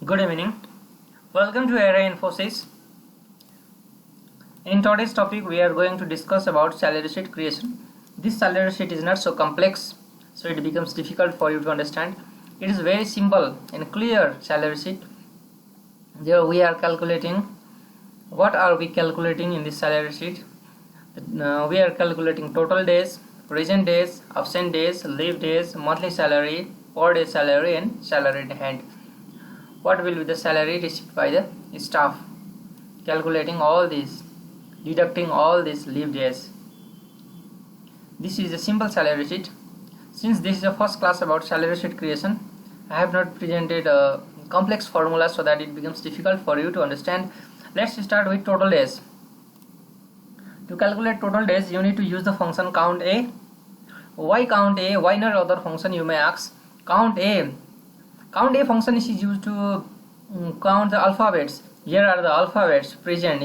Good evening. Welcome to Array Infosys. In today's topic, we are going to discuss about salary sheet creation. This salary sheet is not so complex, so it becomes difficult for you to understand. It is very simple and clear salary sheet. There we are calculating. What are we calculating in this salary sheet? We are calculating total days, present days, absent days, leave days, monthly salary, per day salary, and salary in hand. What will be the salary received by the staff? Calculating all these, deducting all these leave days. This is a simple salary sheet. Since this is a first class about salary sheet creation, I have not presented a complex formula so that it becomes difficult for you to understand. Let's start with total days. To calculate total days, you need to use the function count A. Why count A? Why not other function, you may ask? Count A. Count A function is used to count the alphabets. Here are the alphabets present.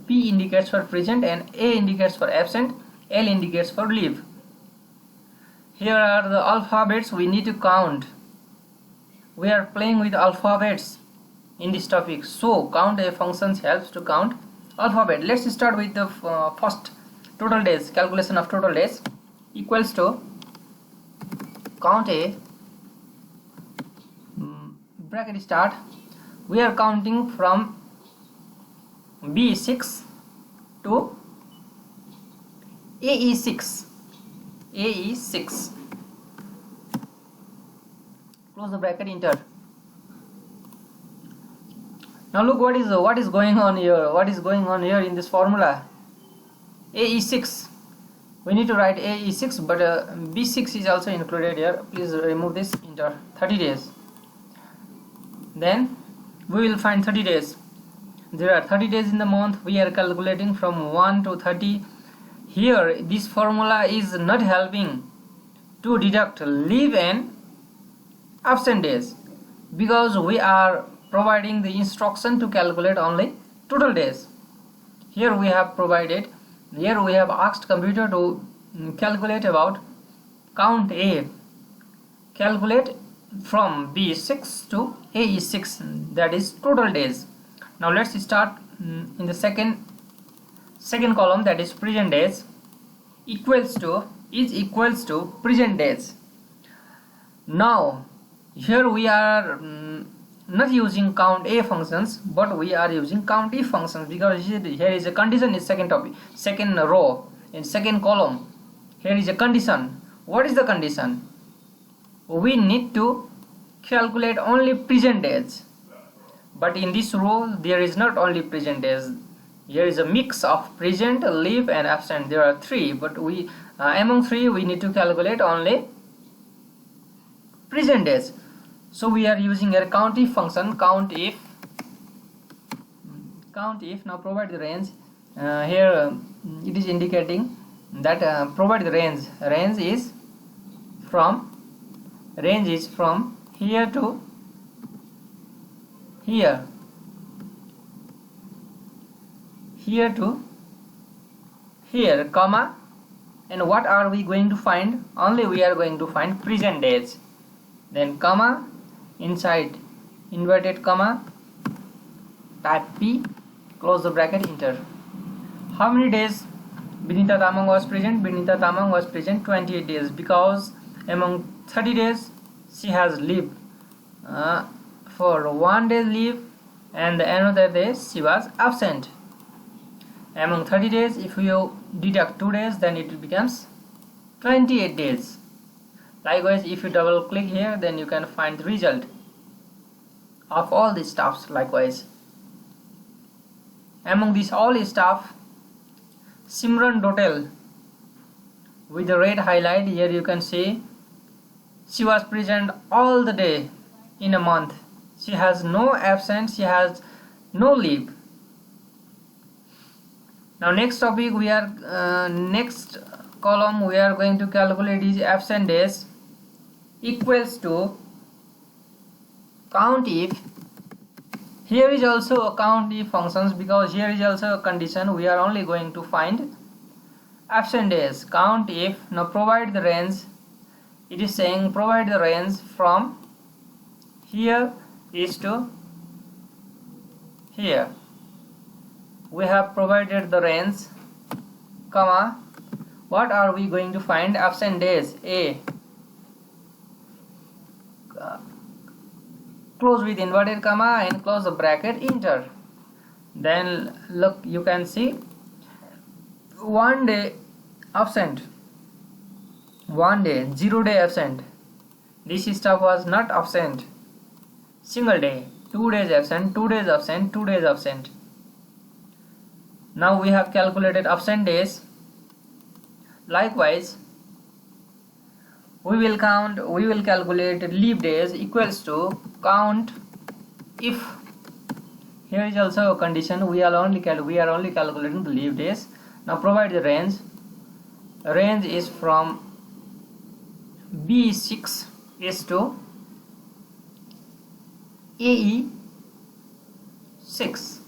P indicates for present and A indicates for absent, L indicates for leave. Here are the alphabets we need to count. We are playing with alphabets in this topic, so count A function helps to count alphabet. Let's start with the first total days. Calculation of total days equals to count A, bracket start. We are counting from B6 to AE6. AE6. Close the bracket, enter. Now look what is going on here. What is going on here in this formula? AE6. We need to write AE6, but B6 is also included here. Please remove this. Enter. 30 days. Then we will find 30 days. There are 30 days in the month. We are calculating from 1 to 30. Here this formula is not helping to deduct leave and absent days, because we are providing the instruction to calculate only total days. Here we have asked computer to calculate about count A. Calculate from B6 to AE6, that is total days. Now let's start in the second column, that is present days, equals to present days. Now here we are not using count A functions, but we are using count E functions, because here is a condition in second row, in second column. Here is a condition. What is the condition? We need to calculate only present days, but in this row there is not only present days. Here is a mix of present, leave and absent. There are three, but we among three we need to calculate only present days. So we are using a count if function, count if. Now provide the range. Here it is indicating that provide the range. Range is from here to here to here, comma, and what are we going to find? Only we are going to find present days. Then comma, inside inverted comma, type P, close the bracket, enter. How many days Binita Tamang was present? Binita Tamang was present 28 days, because among 30 days she has leave for 1 day leave, and another day she was absent. Among 30 days, if you deduct 2 days, then it becomes 28 days. Likewise, if you double click here, then you can find the result of all these staffs. Likewise, among these all staff, Simran Dotel with the red highlight, here you can see she was present all the day in a month. She has no absence, she has no leave. Now next topic, we are next column we are going to calculate is absent days, equals to count if. Here is also a count if functions, because here is also a condition. We are only going to find absent days. Count if. Now provide the range. It is saying provide the range from here is to here we have provided the range, comma, what are we going to find? Absent days. A, close with inverted comma and close the bracket, enter. Then look, you can see 1 day absent, 1 day, 0 day absent. This stuff was not absent. Single day, 2 days absent, 2 days absent, 2 days absent. Now we have calculated absent days. Likewise, we will calculate leave days equals to count if. Here is also a condition, we are only calculating the leave days. Now provide the range. Range is from B6 is to AE6,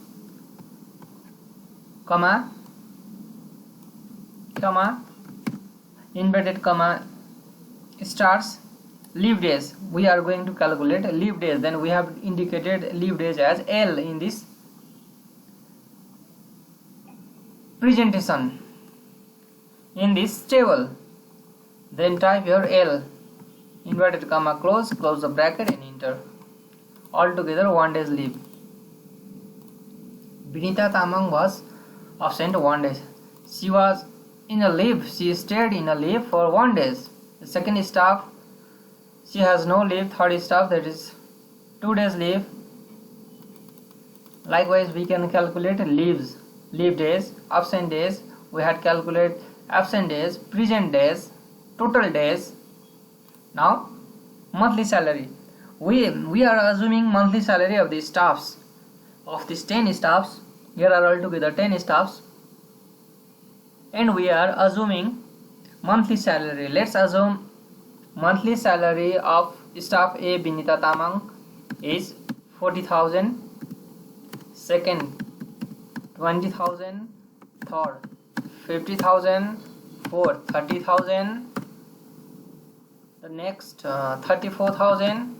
comma, inverted comma, stars, leave days. We are going to calculate leave days. Then we have indicated leave days as L in this presentation, in this table. Then type your L, inverted comma, close the bracket and enter. Altogether 1 day's leave. Vinita Tamang was absent 1 day. She was in a leave. She stayed in a leave for 1 day. The second staff, she has no leave. Third staff, that is 2 days leave. Likewise, we can calculate leave days, absent days. We had calculate absent days, present days, total days. Now monthly salary. We are assuming monthly salary of the staffs, of these 10 staffs. Here are altogether 10 staffs, and we are assuming monthly salary. Let's assume monthly salary of staff A, Vinita Tamang, is 40,000, second 20,000, third 50,000, fourth 30,000, the next 34,000.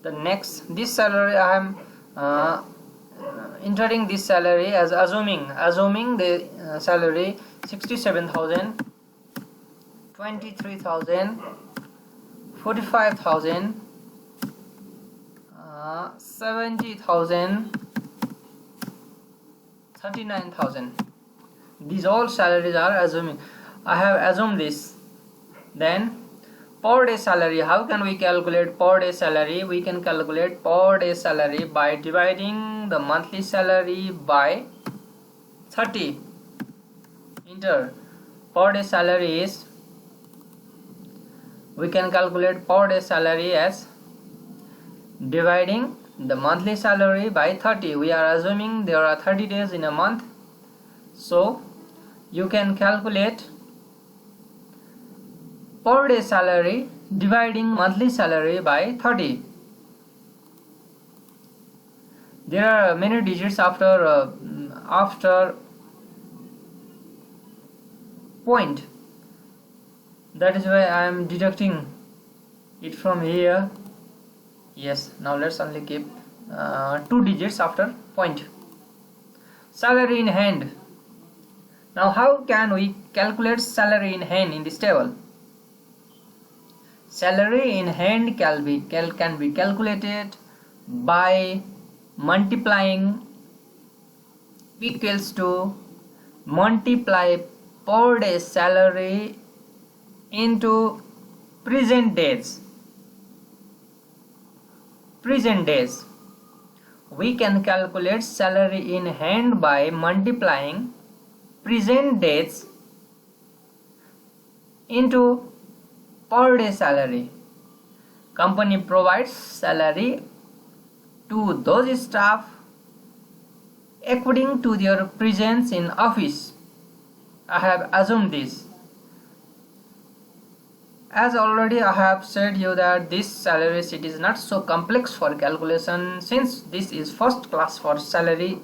The next, this salary I am entering this salary as assuming the salary 67,000, 23,000, 45,000, 70,000, 39,000. These all salaries are assuming. I have assumed this. Then per day salary. How can we calculate per day salary? We can calculate per day salary by dividing the monthly salary by 30. Enter. Per day salary is, we can calculate per day salary as dividing the monthly salary by 30. We are assuming there are 30 days in a month, so you can calculate per day salary dividing monthly salary by 30. There are many digits after point. That is why I am deducting it from here. Yes, now let's only keep 2 digits after point. Salary in hand. Now how can we calculate salary in hand in this table? Salary in hand can be calculated by multiplying, equals to multiply per day salary into present days. We can calculate salary in hand by multiplying present days into per day salary. Company provides salary to those staff according to their presence in office. I have assumed this. As already I have said you that this salary sheet is not so complex for calculation. Since this is first class for salary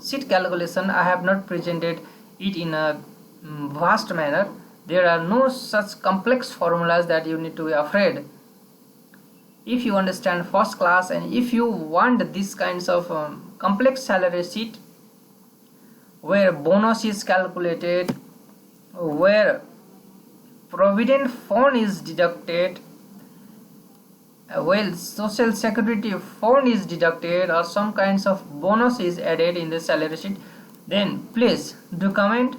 sheet calculation, I have not presented it in a vast manner. There are no such complex formulas that you need to be afraid. if you understand first class, and if you want these kinds of complex salary sheet where bonus is calculated, where provident fund is deducted, well, social security fund is deducted, or some kinds of bonus is added in the salary sheet, then please do comment.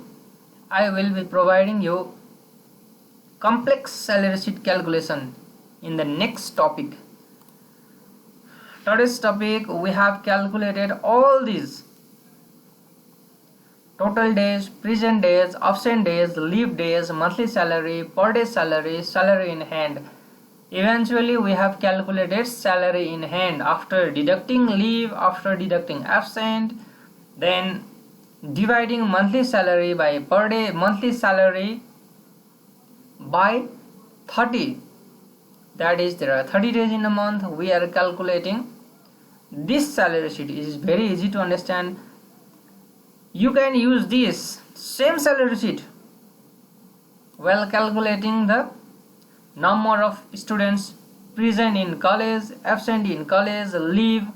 I will be providing you complex salary sheet calculation in the next topic. Today's topic, we have calculated all these: total days, present days, absent days, leave days, monthly salary, per day salary, salary in hand. Eventually we have calculated salary in hand after deducting leave, after deducting absent, then dividing monthly salary by per day monthly salary by 30. That is, there are 30 days in a month. We are calculating this salary sheet. It is very easy to understand. You can use this same salary sheet while calculating the number of students present in college, absent in college, leave.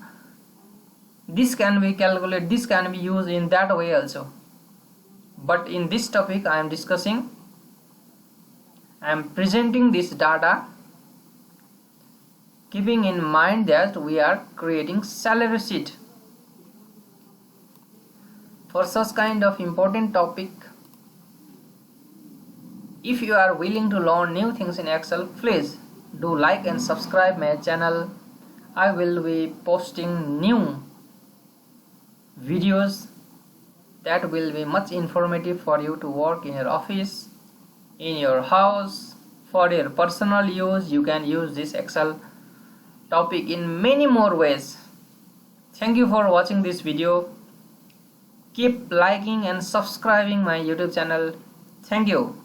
This can be calculated, this can be used in that way also. But in this topic I am discussing, I am presenting this data keeping in mind that we are creating salary sheet. For such kind of important topic, if you are willing to learn new things in Excel, please do like and subscribe my channel. I will be posting new videos that will be much informative for you to work in your office, in your house, for your personal use. You can use this Excel topic in many more ways. Thank you for watching this video. Keep liking and subscribing my YouTube channel. Thank you.